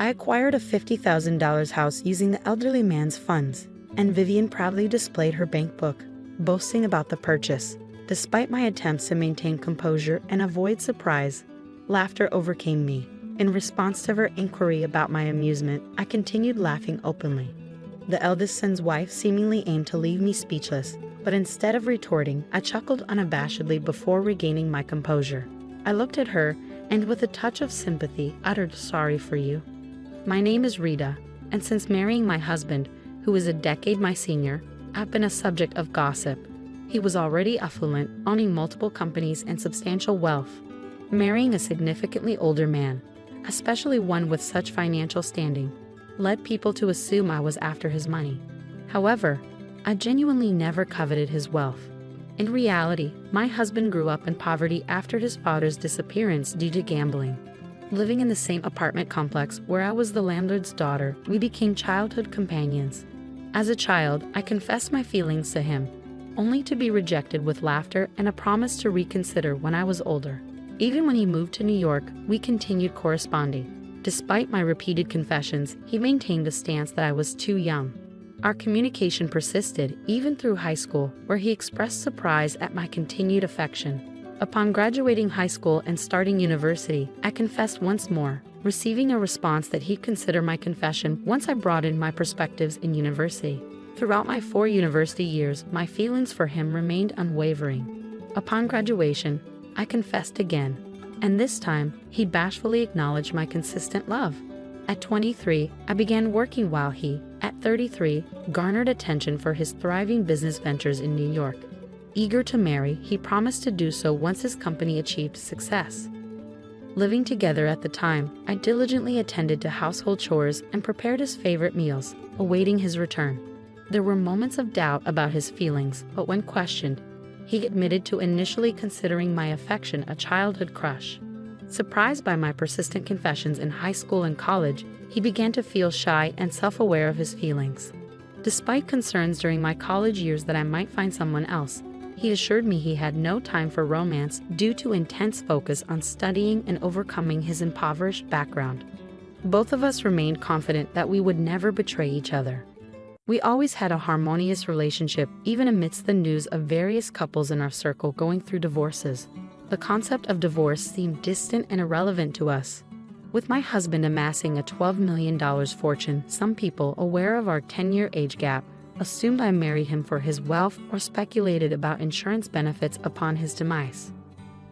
I acquired a $50,000 house using the elderly man's funds, and Vivian proudly displayed her bank book, boasting about the purchase. Despite my attempts to maintain composure and avoid surprise, laughter overcame me. In response to her inquiry about my amusement, I continued laughing openly. The eldest son's wife seemingly aimed to leave me speechless, but instead of retorting, I chuckled unabashedly before regaining my composure. I looked at her and, with a touch of sympathy, uttered, "Sorry for you. My name is Rita, and since marrying my husband, who is a decade my senior, I've been a subject of gossip. He was already affluent, owning multiple companies and substantial wealth. Marrying a significantly older man, especially one with such financial standing, led people to assume I was after his money. However, I genuinely never coveted his wealth. In reality, my husband grew up in poverty after his father's disappearance due to gambling. Living in the same apartment complex where I was the landlord's daughter, we became childhood companions. As a child, I confessed my feelings to him, only to be rejected with laughter and a promise to reconsider when I was older. Even when he moved to New York, we continued corresponding. Despite my repeated confessions, he maintained a stance that I was too young. Our communication persisted even through high school, where he expressed surprise at my continued affection. Upon graduating high school and starting university, I confessed once more, receiving a response that he'd consider my confession once I broadened my perspectives in university. Throughout my 4 university years, my feelings for him remained unwavering. Upon graduation, I confessed again, and this time, he bashfully acknowledged my consistent love. At 23, I began working while he, at 33, garnered attention for his thriving business ventures in New York. Eager to marry, he promised to do so once his company achieved success. Living together at the time, I diligently attended to household chores and prepared his favorite meals, awaiting his return. There were moments of doubt about his feelings, but when questioned, he admitted to initially considering my affection a childhood crush. Surprised by my persistent confessions in high school and college, he began to feel shy and self-aware of his feelings. Despite concerns during my college years that I might find someone else, he assured me he had no time for romance due to intense focus on studying and overcoming his impoverished background. Both of us remained confident that we would never betray each other. We always had a harmonious relationship, even amidst the news of various couples in our circle going through divorces. The concept of divorce seemed distant and irrelevant to us. With my husband amassing a $12 million fortune, some people, aware of our 10-year age gap, assumed I married him for his wealth or speculated about insurance benefits upon his demise.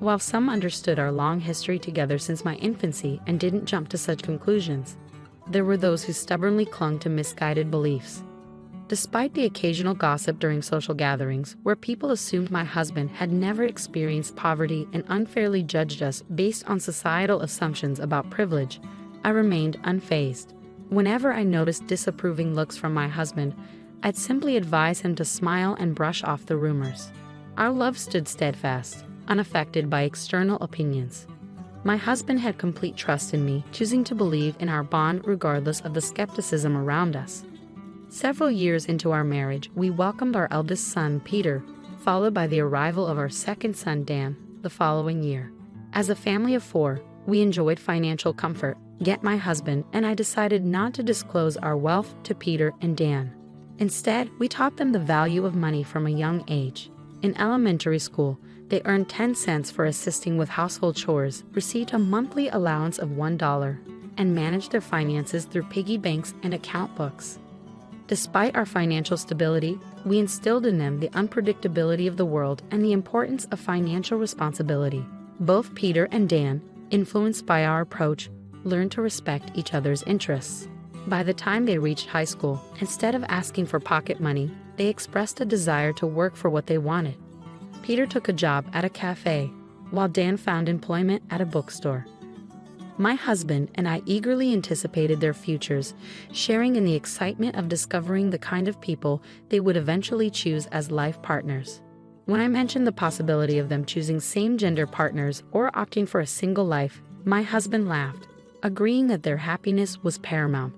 While some understood our long history together since my infancy and didn't jump to such conclusions, there were those who stubbornly clung to misguided beliefs. Despite the occasional gossip during social gatherings, where people assumed my husband had never experienced poverty and unfairly judged us based on societal assumptions about privilege, I remained unfazed. Whenever I noticed disapproving looks from my husband, I'd simply advise him to smile and brush off the rumors. Our love stood steadfast, unaffected by external opinions. My husband had complete trust in me, choosing to believe in our bond regardless of the skepticism around us. Several years into our marriage, we welcomed our eldest son, Peter, followed by the arrival of our second son, Dan, the following year. As a family of 4, we enjoyed financial comfort, yet my husband and I decided not to disclose our wealth to Peter and Dan. Instead, we taught them the value of money from a young age. In elementary school, they earned 10 cents for assisting with household chores, received a monthly allowance of $1, and managed their finances through piggy banks and account books. Despite our financial stability, we instilled in them the unpredictability of the world and the importance of financial responsibility. Both Peter and Dan, influenced by our approach, learned to respect each other's interests. By the time they reached high school, instead of asking for pocket money, they expressed a desire to work for what they wanted. Peter took a job at a cafe, while Dan found employment at a bookstore. My husband and I eagerly anticipated their futures, sharing in the excitement of discovering the kind of people they would eventually choose as life partners. When I mentioned the possibility of them choosing same-gender partners or opting for a single life, my husband laughed, agreeing that their happiness was paramount.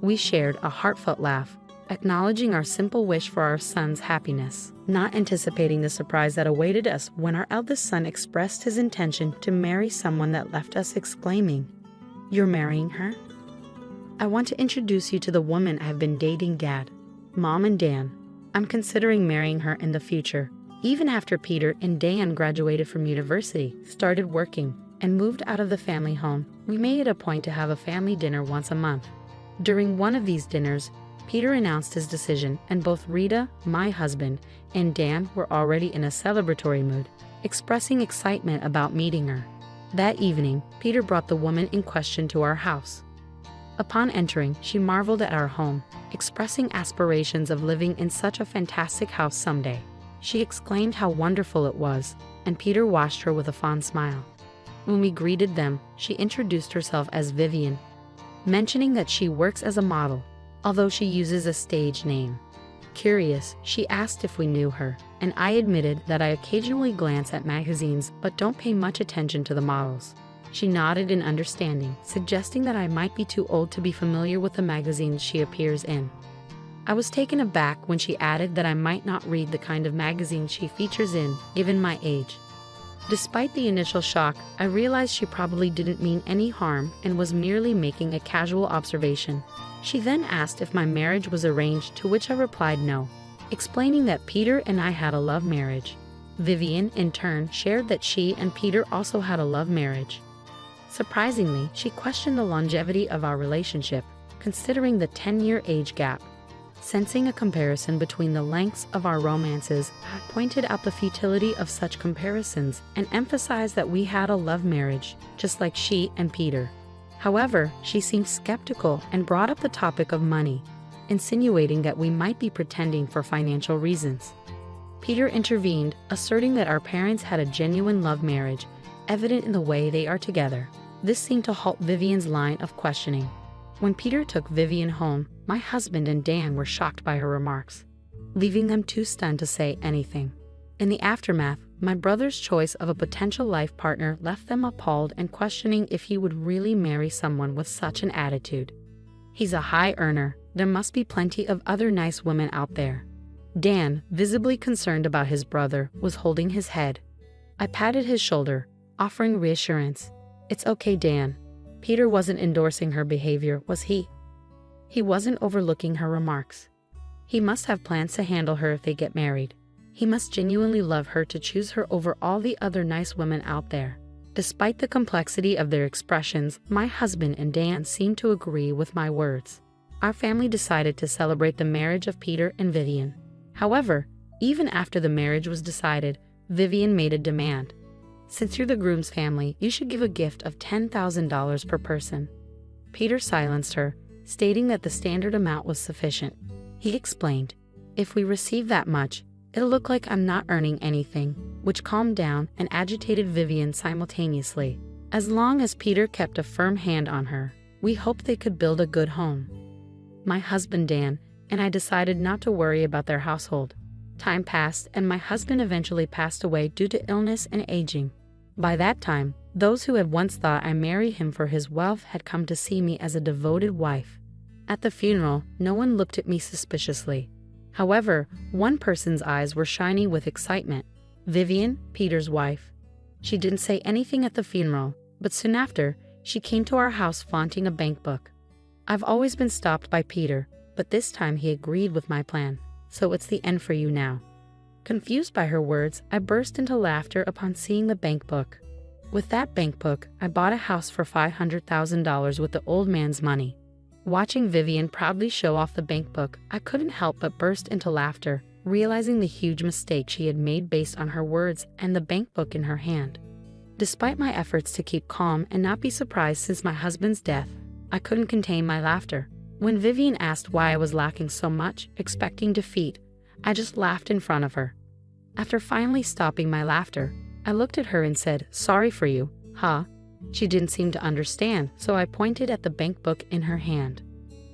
We shared a heartfelt laugh, acknowledging our simple wish for our son's happiness, not anticipating the surprise that awaited us when our eldest son expressed his intention to marry someone that left us exclaiming, "You're marrying her?" I want to introduce you to the woman I've been dating, Dad, Mom, and Dan. I'm considering marrying her in the future." Even after Peter and Dan graduated from university, started working, and moved out of the family home, we made it a point to have a family dinner once a month. During one of these dinners, Peter announced his decision, and both Rita, my husband, and Dan were already in a celebratory mood, expressing excitement about meeting her. That evening, Peter brought the woman in question to our house. Upon entering, she marveled at our home, expressing aspirations of living in such a fantastic house someday. She exclaimed how wonderful it was, and Peter watched her with a fond smile. When we greeted them, she introduced herself as Vivian, mentioning that she works as a model, although she uses a stage name. Curious, she asked if we knew her, and I admitted that I occasionally glance at magazines but don't pay much attention to the models. She nodded in understanding, suggesting that I might be too old to be familiar with the magazines she appears in. I was taken aback when she added that I might not read the kind of magazine she features in, given my age. Despite the initial shock, I realized she probably didn't mean any harm and was merely making a casual observation. She then asked if my marriage was arranged, to which I replied no, explaining that Peter and I had a love marriage. Vivian, in turn, shared that she and Peter also had a love marriage. Surprisingly, she questioned the longevity of our relationship, considering the 10-year age gap. Sensing a comparison between the lengths of our romances, I pointed out the futility of such comparisons and emphasized that we had a love marriage, just like she and Peter. However, she seemed skeptical and brought up the topic of money, insinuating that we might be pretending for financial reasons. Peter intervened, asserting that our parents had a genuine love marriage, evident in the way they are together. This seemed to halt Vivian's line of questioning. When Peter took Vivian home, my husband and Dan were shocked by her remarks, leaving them too stunned to say anything. In the aftermath, my brother's choice of a potential life partner left them appalled and questioning if he would really marry someone with such an attitude. "He's a high earner. There must be plenty of other nice women out there." Dan, visibly concerned about his brother, was holding his head. I patted his shoulder, offering reassurance. "It's okay, Dan. Peter wasn't endorsing her behavior, was he? He wasn't overlooking her remarks. He must have plans to handle her if they get married. He must genuinely love her to choose her over all the other nice women out there." Despite the complexity of their expressions, my husband and Dan seemed to agree with my words. Our family decided to celebrate the marriage of Peter and Vivian. However, even after the marriage was decided, Vivian made a demand. "Since you're the groom's family, you should give a gift of $10,000 per person." Peter silenced her, stating that the standard amount was sufficient. He explained, "If we receive that much, it'll look like I'm not earning anything," which calmed down and agitated Vivian simultaneously. As long as Peter kept a firm hand on her, we hoped they could build a good home. My husband Dan and I decided not to worry about their household. Time passed and my husband eventually passed away due to illness and aging. By that time, those who had once thought I married him for his wealth had come to see me as a devoted wife. At the funeral, no one looked at me suspiciously. However, one person's eyes were shining with excitement. Vivian, Peter's wife. She didn't say anything at the funeral, but soon after, she came to our house flaunting a bank book. I've always been stopped by Peter, but this time he agreed with my plan. "So it's the end for you now." Confused by her words, I burst into laughter upon seeing the bank book. With that bank book, I bought a house for $500,000 with the old man's money. Watching Vivian proudly show off the bank book, I couldn't help but burst into laughter, realizing the huge mistake she had made based on her words and the bank book in her hand. Despite my efforts to keep calm and not be surprised since my husband's death, I couldn't contain my laughter. When Vivian asked why I was laughing so much, expecting defeat, I just laughed in front of her. After finally stopping my laughter, I looked at her and said, "Sorry for you, huh?" She didn't seem to understand, so I pointed at the bank book in her hand.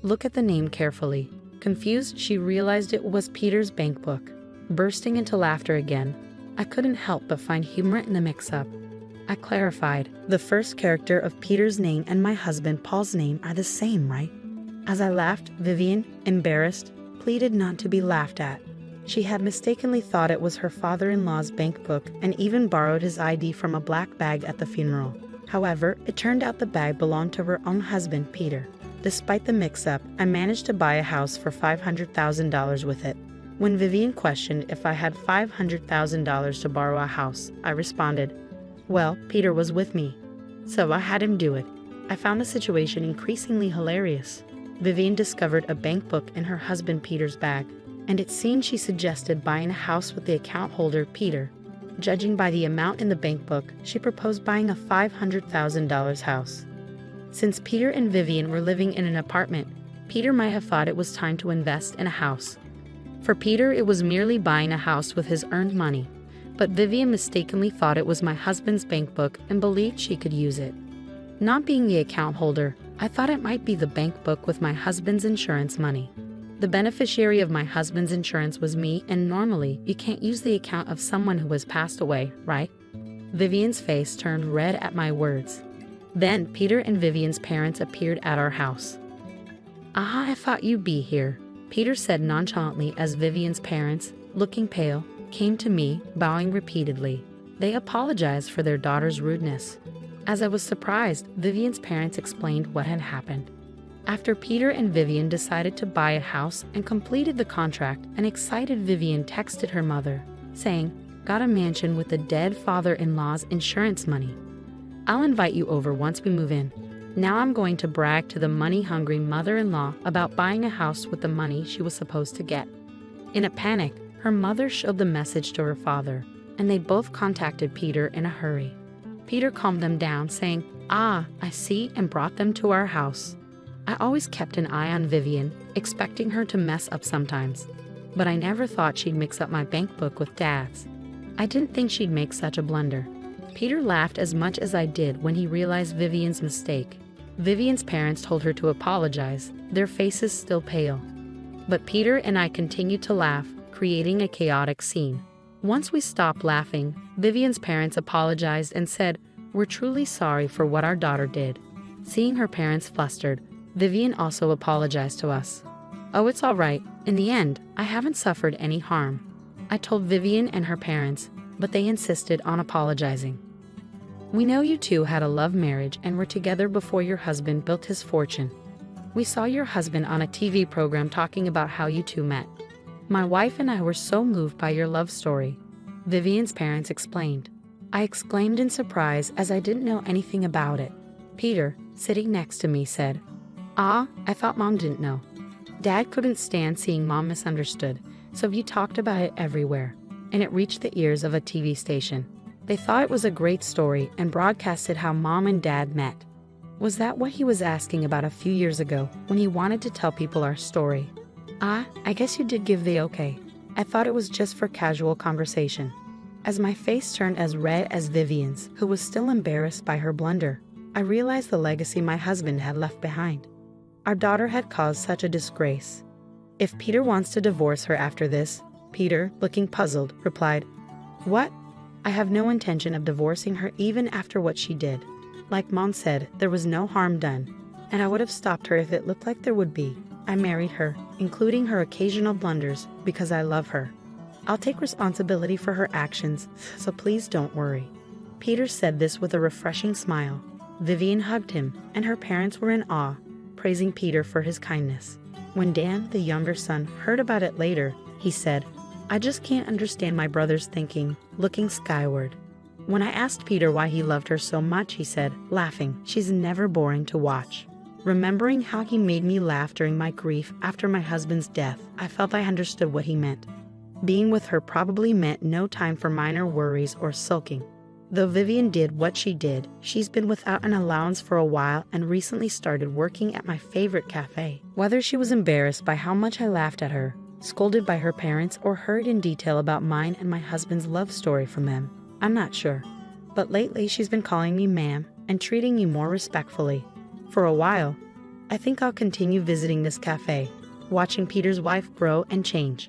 "Look at the name carefully." Confused, she realized it was Peter's bank book. Bursting into laughter again, I couldn't help but find humor in the mix-up. I clarified, "The first character of Peter's name and my husband Paul's name are the same, right?" As I laughed, Vivian, embarrassed, pleaded not to be laughed at. She had mistakenly thought it was her father-in-law's bank book and even borrowed his ID from a black bag at the funeral. However, it turned out the bag belonged to her own husband, Peter. Despite the mix-up, I managed to buy a house for $500,000 with it. When Vivian questioned if I had $500,000 to borrow a house, I responded, well, Peter was with me, so I had him do it. I found the situation increasingly hilarious. Vivian discovered a bank book in her husband Peter's bag, and it seemed she suggested buying a house with the account holder, Peter. Judging by the amount in the bank book, she proposed buying a $500,000 house. Since Peter and Vivian were living in an apartment, Peter might have thought it was time to invest in a house. For Peter, it was merely buying a house with his earned money, but Vivian mistakenly thought it was my husband's bank book and believed she could use it. Not being the account holder, I thought it might be the bank book with my husband's insurance money. The beneficiary of my husband's insurance was me, and normally you can't use the account of someone who has passed away, right? Vivian's face turned red at my words. Then Peter and Vivian's parents appeared at our house. I thought you'd be here, Peter said nonchalantly as Vivian's parents, looking pale, came to me, bowing repeatedly. They apologized for their daughter's rudeness. As I was surprised, Vivian's parents explained what had happened. After Peter and Vivian decided to buy a house and completed the contract, an excited Vivian texted her mother, saying, "Got a mansion with the dead father-in-law's insurance money. I'll invite you over once we move in." Now I'm going to brag to the money-hungry mother-in-law about buying a house with the money she was supposed to get. In a panic, her mother showed the message to her father, and they both contacted Peter in a hurry. Peter calmed them down, saying, "I see," and brought them to our house. I always kept an eye on Vivian, expecting her to mess up sometimes, but I never thought she'd mix up my bank book with Dad's. I didn't think she'd make such a blunder. Peter laughed as much as I did when he realized Vivian's mistake. Vivian's parents told her to apologize, their faces still pale. But Peter and I continued to laugh, creating a chaotic scene. Once we stopped laughing, Vivian's parents apologized and said, "We're truly sorry for what our daughter did." Seeing her parents flustered, Vivian also apologized to us. "Oh, it's all right. In the end, I haven't suffered any harm," I told Vivian and her parents, but they insisted on apologizing. "We know you two had a love marriage and were together before your husband built his fortune. We saw your husband on a TV program talking about how you two met. My wife and I were so moved by your love story," Vivian's parents explained. I exclaimed in surprise as I didn't know anything about it. Peter, sitting next to me, said, I thought Mom didn't know. Dad couldn't stand seeing Mom misunderstood, so he talked about it everywhere, and it reached the ears of a TV station. They thought it was a great story and broadcasted how Mom and Dad met. Was that what he was asking about a few years ago when he wanted to tell people our story? I guess you did give the okay. I thought it was just for casual conversation." As my face turned as red as Vivian's, who was still embarrassed by her blunder, I realized the legacy my husband had left behind. Our daughter had caused such a disgrace. "If Peter wants to divorce her after this," Peter, looking puzzled, replied, "What? I have no intention of divorcing her even after what she did. Like Mom said, there was no harm done, and I would have stopped her if it looked like there would be. I married her, including her occasional blunders, because I love her. I'll take responsibility for her actions, so please don't worry." Peter said this with a refreshing smile. Vivian hugged him, and her parents were in awe, praising Peter for his kindness. When Dan, the younger son, heard about it later, he said, "I just can't understand my brother's thinking," looking skyward. When I asked Peter why he loved her so much, he said, laughing, "She's never boring to watch." Remembering how he made me laugh during my grief after my husband's death, I felt I understood what he meant. Being with her probably meant no time for minor worries or sulking. Though Vivian did what she did, she's been without an allowance for a while and recently started working at my favorite cafe. Whether she was embarrassed by how much I laughed at her, scolded by her parents, or heard in detail about mine and my husband's love story from them, I'm not sure. But lately she's been calling me ma'am and treating me more respectfully. For a while, I think I'll continue visiting this cafe, watching Peter's wife grow and change.